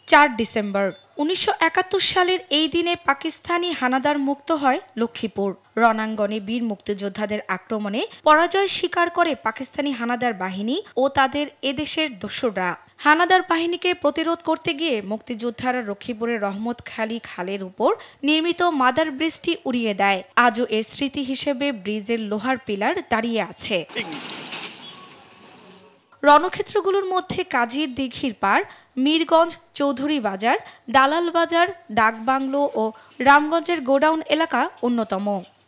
4 December ১৯৭১ সালের এই দিনে পাকিস্তানি হানাদার মুক্ত হয় লক্ষ্মীপুর। রণাঙ্গনে বীর মুক্তিযোদ্ধাদের আক্রমণে পরাজয় স্বীকার করে পাকিস্তানি হানাদার বাহিনী ও তাদের এদেশের দস্যুরা। হানাদার বাহিনীকে প্রতিরোধ করতে গিয়ে মুক্তিযোদ্ধারা লক্ষ্মীপুরের রহমতখালী খালের উপর নির্মিত মাদার ব্রিজটি উড়িয়ে দেয়। আজও এর স্মৃতি হিসেবে ব্রিজের লোহার পিলার দাঁড়িয়ে আছে। রণক্ষেত্রগুলোর মধ্যে কাজীর দিঘির পাড়, মীরগঞ্জ, চৌধুরী বাজার, দালাল বাজার, ডাকবাংলো ও রামগঞ্জের গোডাউন এলাকা অন্যতম।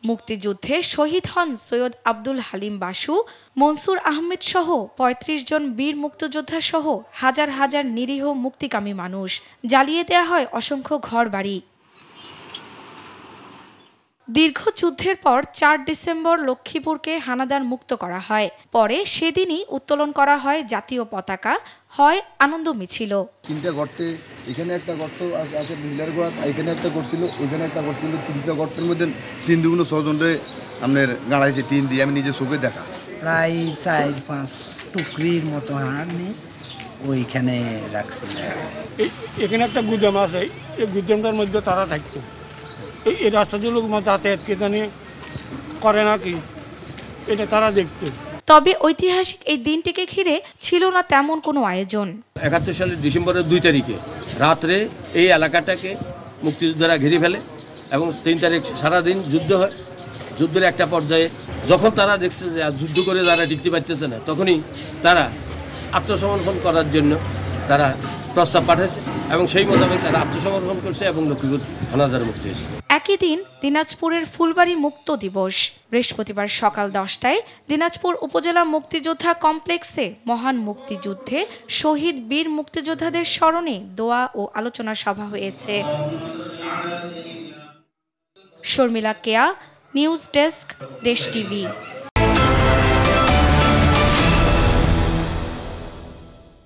মুক্তিযুদ্ধে শহীদ হন সৈয়দ আব্দুল হালিম বাসু, মনসুর আহমেদ সহ ৩৫ জন বীর মুক্তিযোদ্ধা সহ হাজার হাজার নিরীহ মুক্তিকামী মানুষ। জ্বালিয়ে দেয়া হয় অসংখ্য ঘরবাড়ি। দীর্ঘ যুদ্ধের পর ৪ ডিসেম্বর লক্ষ্মীপুরকে হানাদার মুক্ত করা হয়। পরে সেদিনই উত্তোলন করা হয় জাতীয় পতাকা, হয় আনন্দ মিছিল। তিনটা গর্তে, এখানে একটা গর্ত আছে, মিলার গোয়া, এখানে একটা করছিল, ওইখানে একটা করছিল। তিনটা গর্তের মধ্যে ৩ দুগুণ ৬ জনরে আপনার গাড়াইছে টিন দিয়ে, আমি নিজে চোখে দেখা। প্রায় ৪-৫ টুকরির মতো হাড় নিয়ে ওইখানে রাখছিল। এখানে একটা গুদাম আছে, এই গুদামটার মধ্যে তারা থাকতো। এই রাস্তাগুলো যাতায়াত কে জানি করে নাকি, এটা তারা দেখতো। তবে ঐতিহাসিক এই দিনটিকে ঘিরে ছিল না তেমন কোনো আয়োজন। ৭১ সালের ডিসেম্বরের ২ তারিখে রাত্রে এই এলাকাটাকে মুক্তিযোদ্ধারা ঘিরে ফেলে এবং ৩ তারিখ সারাদিন যুদ্ধ হয়। যুদ্ধের একটা পর্যায়ে যখন তারা দেখছে যে যুদ্ধ করে যারা টিকতে পারতেছে না, তখনই তারা আত্মসমর্পণ করার জন্য তারা প্রস্তাব পাঠাইছে এবং সেই মোতাবেক তারা আত্মসমর্পণ করছে এবং লক্ষ্মীপুর হানাদার মুক্তি হয়েছে। একই দিন দিনাজপুরের ফুলবাড়ি মুক্ত দিবস। বৃহস্পতিবার সকাল ১০টায় দিনাজপুর উপজেলা মুক্তিযোদ্ধা কমপ্লেক্সে মহান মুক্তিযুদ্ধে শহীদ বীর মুক্তিযোদ্ধাদের স্মরণে দোয়া ও আলোচনা সভা হয়েছে। শর্মিলা কেয়া, নিউজ ডেস্ক, দেশ টিভি।